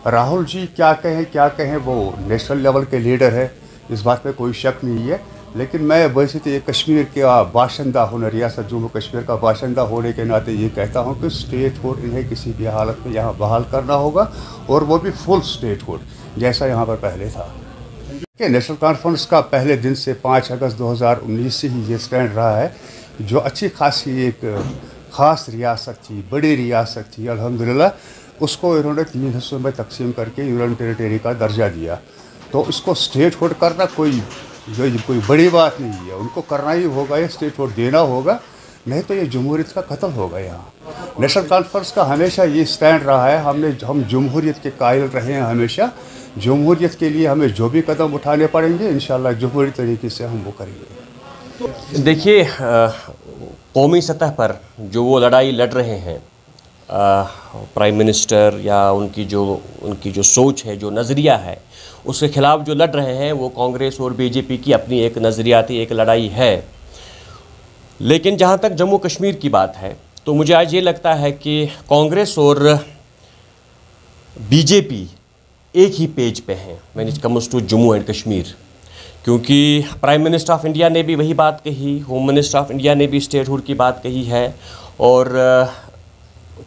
राहुल जी क्या कहें, वो नेशनल लेवल के लीडर है, इस बात में कोई शक नहीं है। लेकिन मैं वैसे तो ये कश्मीर का बाशिंदा होने, रियासत जम्मू कश्मीर का बाशिंदा होने के नाते ये कहता हूँ कि स्टेट हुड इन्हें किसी भी हालत में यहाँ बहाल करना होगा, और वो भी फुल स्टेट हुड जैसा यहाँ पर पहले था। कि नेशनल कॉन्फ्रेंस का पहले दिन से 5 अगस्त 2019 से ही ये स्टैंड रहा है। जो अच्छी खासी एक ख़ास रियासत थी, बड़ी रियासत थी, अल्हम्दुलिल्लाह उसको इन्होंने 3 हिस्सों में तकसीम करके यूनियन टेरिटरी का दर्जा दिया। तो इसको स्टेट हुड करना कोई बड़ी बात नहीं है, उनको करना ही होगा, ये स्टेट हुड देना होगा, नहीं तो ये जमहूरियत का कत्ल होगा। यहाँ नेशनल कॉन्फ्रेंस का हमेशा ये स्टैंड रहा है, हम जमहूरियत के कायल रहे हैं हमेशा। जमहूरियत के लिए हमें जो भी कदम उठाने पड़ेंगे इंशाल्लाह जमहूरी तरीके से हम वो करेंगे। देखिए, कौमी सतह पर जो वो लड़ाई लड़ रहे हैं प्राइम मिनिस्टर, या उनकी जो सोच है, जो नज़रिया है, उसके ख़िलाफ़ जो लड़ रहे हैं वो कांग्रेस और बीजेपी की अपनी एक नज़रियाती एक लड़ाई है। लेकिन जहाँ तक जम्मू कश्मीर की बात है तो मुझे आज ये लगता है कि कांग्रेस और बीजेपी एक ही पेज पे हैं when it comes to Jammu and Kashmir, क्योंकि प्राइम मिनिस्टर ऑफ इंडिया ने भी वही बात कही, होम मिनिस्टर ऑफ इंडिया ने भी स्टेट हुड की बात कही है, और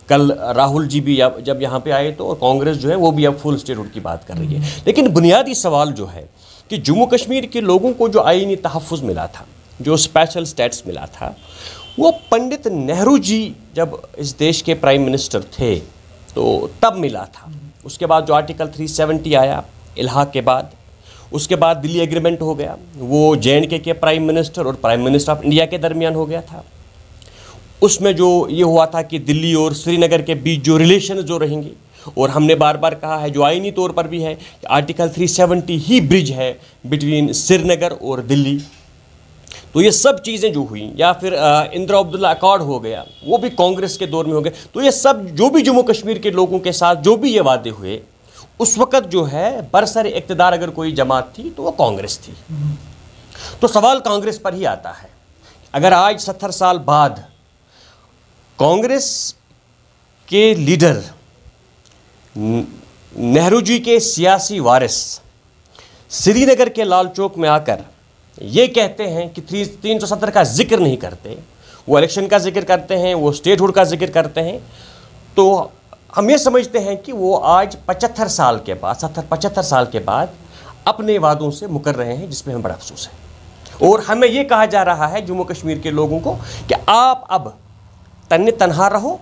कल राहुल जी भी जब यहाँ पे आए तो कांग्रेस जो है वो भी अब फुल स्टेट हुड की बात कर रही है। लेकिन बुनियादी सवाल जो है कि जम्मू कश्मीर के लोगों को जो आईनी तहफ़्फ़ुज़ मिला था, जो स्पेशल स्टेटस मिला था, वो पंडित नेहरू जी जब इस देश के प्राइम मिनिस्टर थे तो तब मिला था। उसके बाद जो आर्टिकल 370 आया इल्हाक के बाद, उसके बाद दिल्ली एग्रीमेंट हो गया, वो JNK के प्राइम मिनिस्टर और प्राइम मिनिस्टर ऑफ इंडिया के दरमियान हो गया था। उसमें जो ये हुआ था कि दिल्ली और श्रीनगर के बीच जो रिलेशन जो रहेंगे, और हमने बार बार कहा है जो आईनी तौर पर भी है कि आर्टिकल 370 ही ब्रिज है बिटवीन श्रीनगर और दिल्ली। तो ये सब चीज़ें जो हुई, या फिर इंदिरा अब्दुल्ला अकॉर्ड हो गया, वो भी कांग्रेस के दौर में हो गए। तो ये सब जो भी जम्मू कश्मीर के लोगों के साथ जो भी ये वादे हुए, उस वक़्त जो है बरसर इक़्तिदार अगर कोई जमात थी तो वो कांग्रेस थी। तो सवाल कांग्रेस पर ही आता है। अगर आज 70 साल बाद कांग्रेस के लीडर नेहरू जी के सियासी वारिस श्रीनगर के लाल चौक में आकर ये कहते हैं कि 370 का जिक्र नहीं करते, वो इलेक्शन का जिक्र करते हैं, वो स्टेट हुड का जिक्र करते हैं, तो हम ये समझते हैं कि वो आज 75 साल के बाद, 70-75 साल के बाद अपने वादों से मुकर रहे हैं, जिसमें हमें बड़ा अफसोस है। और हमें ये कहा जा रहा है जम्मू कश्मीर के लोगों को कि आप अब तन्ने तनहा रहो।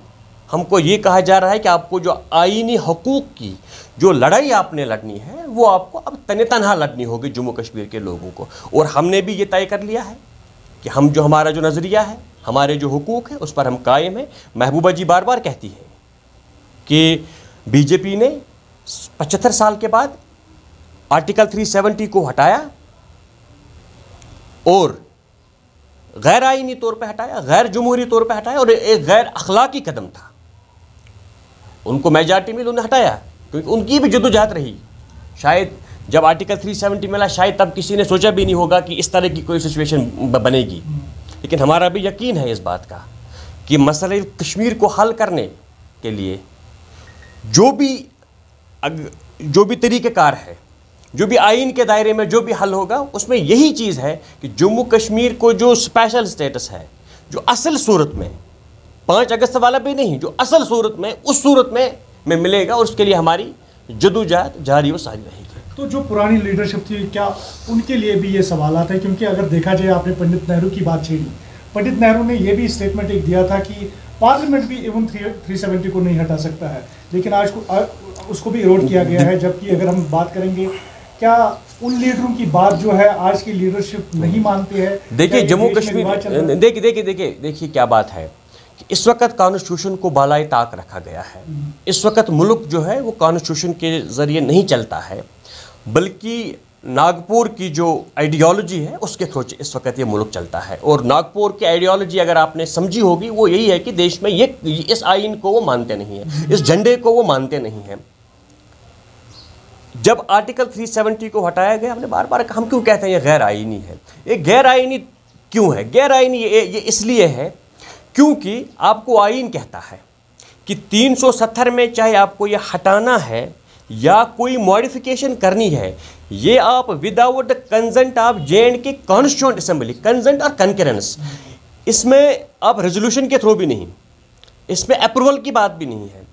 हमको ये कहा जा रहा है कि आपको जो आईनी हकूक़ की जो लड़ाई आपने लड़नी है वो आपको अब तन्ने तनहा लड़नी होगी जम्मू कश्मीर के लोगों को। और हमने भी ये तय कर लिया है कि हम जो हमारा जो नज़रिया है, हमारे जो हुकूक़ है, उस पर हम कायम हैं। महबूबा जी बार बार कहती है कि बीजेपी ने 75 साल के बाद आर्टिकल 370 को हटाया और गैर आईनी तौर पे हटाया, गैर जमहूरी तौर पे हटाया, और एक गैर अखलाकी कदम था। उनको मेजॉरिटी मिली, उन्हें हटाया, क्योंकि उनकी भी जद्दोजहद रही। शायद जब आर्टिकल 370 मिला, शायद तब किसी ने सोचा भी नहीं होगा कि इस तरह की कोई सिचुएशन बनेगी। लेकिन हमारा भी यकीन है इस बात का कि मसले कश्मीर को हल करने के लिए जो भी तरीक़ेकार है, जो भी आइन के दायरे में जो भी हल होगा, उसमें यही चीज़ है कि जम्मू कश्मीर को जो स्पेशल स्टेटस है, जो असल सूरत में 5 अगस्त वाला भी नहीं, जो असल सूरत में, उस सूरत में मिलेगा, और उसके लिए हमारी जदोजहद जारी व सारी रहेगी। तो जो पुरानी लीडरशिप थी, क्या उनके लिए भी ये सवालात है? क्योंकि अगर देखा जाए, आपने पंडित नेहरू की बात छेड़ी, पंडित नेहरू ने ये भी स्टेटमेंट एक दिया था कि पार्लियामेंट भी इवन 370 को नहीं हटा सकता है, लेकिन आज उसको भी इरोड किया गया है। जबकि अगर हम बात करेंगे, क्या उन लीडरों की बात जो है आज की लीडरशिप नहीं मानती है? देखिए जम्मू कश्मीर, देखिए क्या बात है कि इस वक्त कॉन्स्टिट्यूशन को बालाए ताक रखा गया है। इस वक्त मुल्क जो है वो कॉन्स्टिट्यूशन के ज़रिए नहीं चलता है, बल्कि नागपुर की जो आइडियोलॉजी है उसके थ्रू इस वक्त ये मुल्क चलता है। और नागपुर की आइडियोलॉजी अगर आपने समझी होगी, वो यही है कि देश में इस आइन को वो मानते नहीं हैं, इस झंडे को वो मानते नहीं हैं। जब आर्टिकल 370 को हटाया गया, हमने बार बार कहा, हम क्यों कहते हैं ये गैर आइनी है? ये गैर आइनी क्यों है? गैर आइनी ये इसलिए है क्योंकि आपको आइन कहता है कि 370 में चाहे आपको ये हटाना है, या कोई मॉडिफिकेशन करनी है, ये आप without consent of J&K constituent assembly, consent और कंकरेंस, इसमें आप रेजोल्यूशन के थ्रू भी नहीं, इसमें अप्रूवल की बात भी नहीं है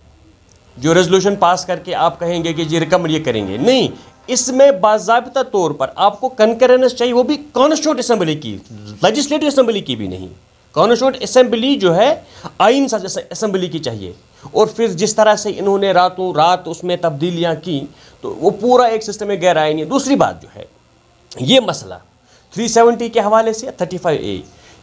जो रेजोल्यूशन पास करके आप कहेंगे कि जी रिकमेंड ये करेंगे, नहीं, इसमें बाज़ाब्ता तौर पर आपको कंकरेंस चाहिए, वो भी कॉन्स्टिट्यूएंट असेंबली की, लेजिस्लेटिव असेंबली की भी नहीं, कॉन्स्टिट्यूएंट असेंबली जो है आइन असेंबली की चाहिए। और फिर जिस तरह से इन्होंने रातों रात उसमें तब्दीलियां की, तो वो पूरा एक सिस्टम में गैर आईनी है। दूसरी बात जो है, ये मसला 370 के हवाले से 35A,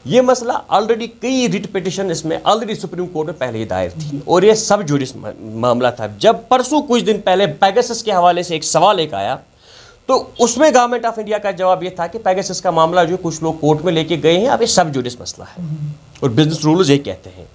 ये मसला ऑलरेडी कई रिट पिटिशन इसमें ऑलरेडी सुप्रीम कोर्ट में पहले ही दायर थी और ये सब जुडिस मामला था। जब परसों कुछ दिन पहले पेगासस के हवाले से एक सवाल एक आया, तो उसमें गवर्नमेंट ऑफ इंडिया का जवाब ये था कि पेगासस का मामला जो कुछ लोग कोर्ट में लेके गए हैं, अब ये सब जुडिस मसला है और बिजनेस रूल्स ये कहते हैं।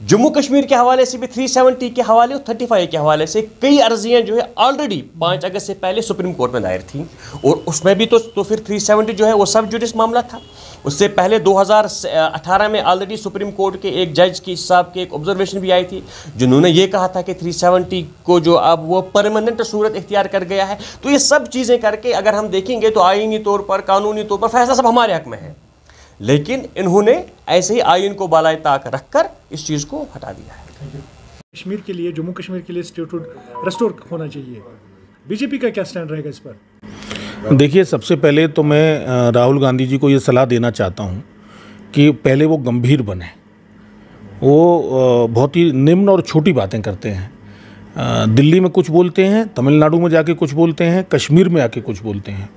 जम्मू कश्मीर के हवाले से भी 370 के हवाले और 35 के हवाले से कई अर्जियां जो है ऑलरेडी 5 अगस्त से पहले सुप्रीम कोर्ट में दायर थी और उसमें भी तो फिर 370 जो है वो सब जुडिस मामला था। उससे पहले 2018 में ऑलरेडी सुप्रीम कोर्ट के एक जज की साहब के एक ऑब्जर्वेशन भी आई थी जिन्होंने ये कहा था कि 370 को जो अब वो परमानेंट सूरत इख्तियार कर गया है। तो ये सब चीज़ें करके अगर हम देखेंगे तो आईनी तौर पर, कानूनी तौर पर फैसला सब हमारे हक में है, लेकिन इन्होंने ऐसे ही आइन को बालाए ताक रखकर इस चीज़ को हटा दिया है। कश्मीर के लिए, जम्मू कश्मीर के लिए स्टेटहुड रेस्टोर होना चाहिए, बीजेपी का क्या स्टैंड रहेगा इस पर? देखिए, सबसे पहले तो मैं राहुल गांधी जी को ये सलाह देना चाहता हूँ कि पहले वो गंभीर बने। वो बहुत ही निम्न और छोटी बातें करते हैं। दिल्ली में कुछ बोलते हैं, तमिलनाडु में जाके कुछ बोलते हैं, कश्मीर में आके कुछ बोलते हैं,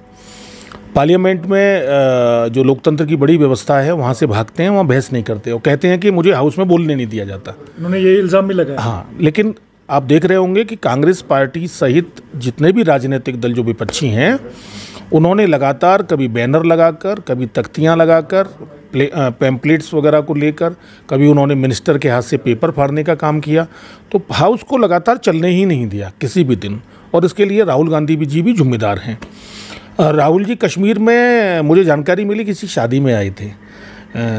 पार्लियामेंट में जो लोकतंत्र की बड़ी व्यवस्था है वहाँ से भागते हैं, वहाँ बहस नहीं करते और कहते हैं कि मुझे हाउस में बोलने नहीं दिया जाता। उन्होंने ये इल्ज़ाम भी लगाया। हाँ, लेकिन आप देख रहे होंगे कि कांग्रेस पार्टी सहित जितने भी राजनीतिक दल जो विपक्षी हैं, उन्होंने लगातार कभी बैनर लगाकर, कभी तख्तियाँ लगाकर, पैम्पलेट्स वगैरह को लेकर, कभी उन्होंने मिनिस्टर के हाथ से पेपर फाड़ने का काम किया। तो हाउस को लगातार चलने ही नहीं दिया किसी भी दिन, और इसके लिए राहुल गांधी जी भी जिम्मेदार हैं। राहुल जी कश्मीर में मुझे जानकारी मिली किसी शादी में आए थे,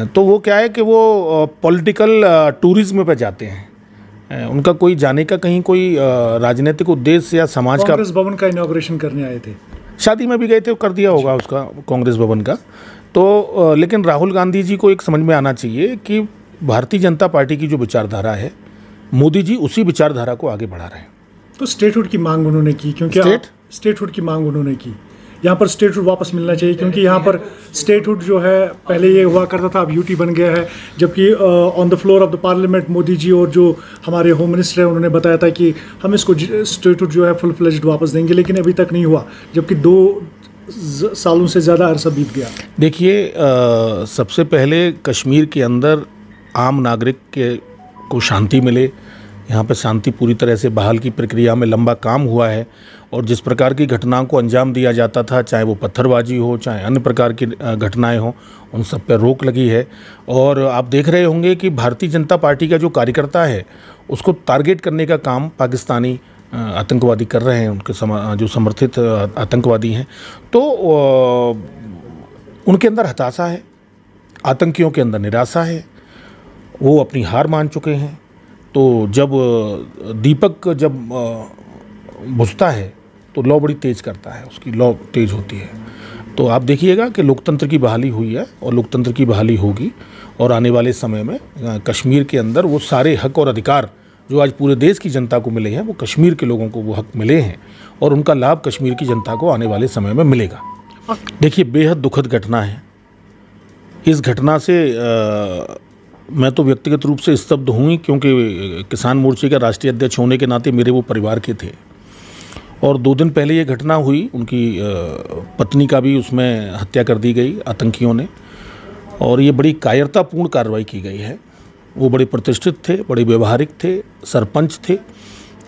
तो वो क्या है कि वो पॉलिटिकल टूरिज्म पे जाते हैं, उनका कोई जाने का कहीं कोई राजनीतिक उद्देश्य या समाज का। कांग्रेस भवन का इनॉग्रेशन करने आए थे, शादी में भी गए थे, कर दिया होगा उसका कांग्रेस भवन का। तो लेकिन राहुल गांधी जी को एक समझ में आना चाहिए कि भारतीय जनता पार्टी की जो विचारधारा है, मोदी जी उसी विचारधारा को आगे बढ़ा रहे हैं। तो स्टेटहुड की मांग उन्होंने की, क्योंकि स्टेटहुड की मांग उन्होंने की, यहाँ पर स्टेटहुड वापस मिलना चाहिए, क्योंकि यहाँ पर स्टेटहुड जो है पहले ये हुआ करता था, अब यूटी बन गया है। जबकि on the floor of the parliament Modi ji और जो हमारे होम मिनिस्टर है उन्होंने बताया था कि हम इसको स्टेटहुड जो है फुल फ्लेज्ड वापस देंगे, लेकिन अभी तक नहीं हुआ, जबकि 2 सालों से ज़्यादा अरसा बीत गया। देखिए, सबसे पहले कश्मीर के अंदर आम नागरिक को शांति मिले। यहाँ पर शांति पूरी तरह से बहाल की प्रक्रिया में लंबा काम हुआ है, और जिस प्रकार की घटनाओं को अंजाम दिया जाता था, चाहे वो पत्थरबाजी हो, चाहे अन्य प्रकार की घटनाएं हो, उन सब पर रोक लगी है। और आप देख रहे होंगे कि भारतीय जनता पार्टी का जो कार्यकर्ता है उसको टारगेट करने का काम पाकिस्तानी आतंकवादी कर रहे हैं, उनके जो समर्थित आतंकवादी हैं। तो उनके अंदर हताशा है, आतंकियों के अंदर निराशा है, वो अपनी हार मान चुके हैं। तो जब दीपक जब बुझता है तो लौ बड़ी तेज़ करता है, उसकी लौ तेज़ होती है। तो आप देखिएगा कि लोकतंत्र की बहाली हुई है और लोकतंत्र की बहाली होगी, और आने वाले समय में कश्मीर के अंदर वो सारे हक और अधिकार जो आज पूरे देश की जनता को मिले हैं, वो कश्मीर के लोगों को वो हक मिले हैं, और उनका लाभ कश्मीर की जनता को आने वाले समय में मिलेगा। देखिए, बेहद दुखद घटना है। इस घटना से मैं तो व्यक्तिगत रूप से स्तब्ध हूँ, क्योंकि किसान मोर्चे का राष्ट्रीय अध्यक्ष होने के नाते मेरे वो परिवार के थे, और 2 दिन पहले ये घटना हुई, उनकी पत्नी का भी उसमें हत्या कर दी गई आतंकियों ने, और ये बड़ी कायरतापूर्ण कार्रवाई की गई है। वो बड़े प्रतिष्ठित थे, बड़े व्यवहारिक थे, सरपंच थे,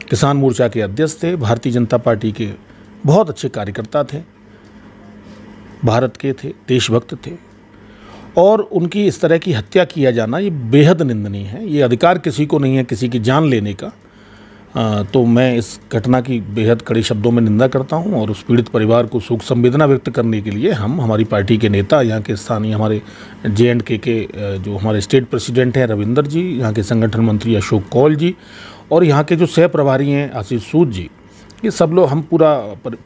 किसान मोर्चा के अध्यक्ष थे, भारतीय जनता पार्टी के बहुत अच्छे कार्यकर्ता थे, भारत के थे, देशभक्त थे, और उनकी इस तरह की हत्या किया जाना ये बेहद निंदनीय है। ये अधिकार किसी को नहीं है किसी की जान लेने का। तो मैं इस घटना की बेहद कड़े शब्दों में निंदा करता हूं, और उस पीड़ित परिवार को शोक संवेदना व्यक्त करने के लिए हमारी पार्टी के नेता, यहाँ के स्थानीय हमारे J&K के जो हमारे स्टेट प्रेसिडेंट हैं रविंदर जी, यहाँ के संगठन मंत्री अशोक कौल जी, और यहाँ के जो सह प्रभारी हैं आशीष सूद जी, ये सब लोग, हम पूरा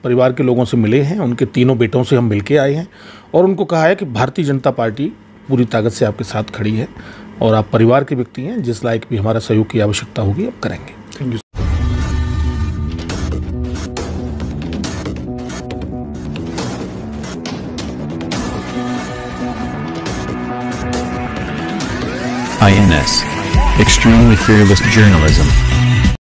परिवार के लोगों से मिले हैं, उनके तीनों बेटों से हम मिलके आए हैं और उनको कहा है कि भारतीय जनता पार्टी पूरी ताकत से आपके साथ खड़ी है और आप परिवार के व्यक्ति हैं, जिस लायक भी हमारा सहयोग की आवश्यकता होगी आप करेंगे। Thank you. INS, extremely fearless journalism.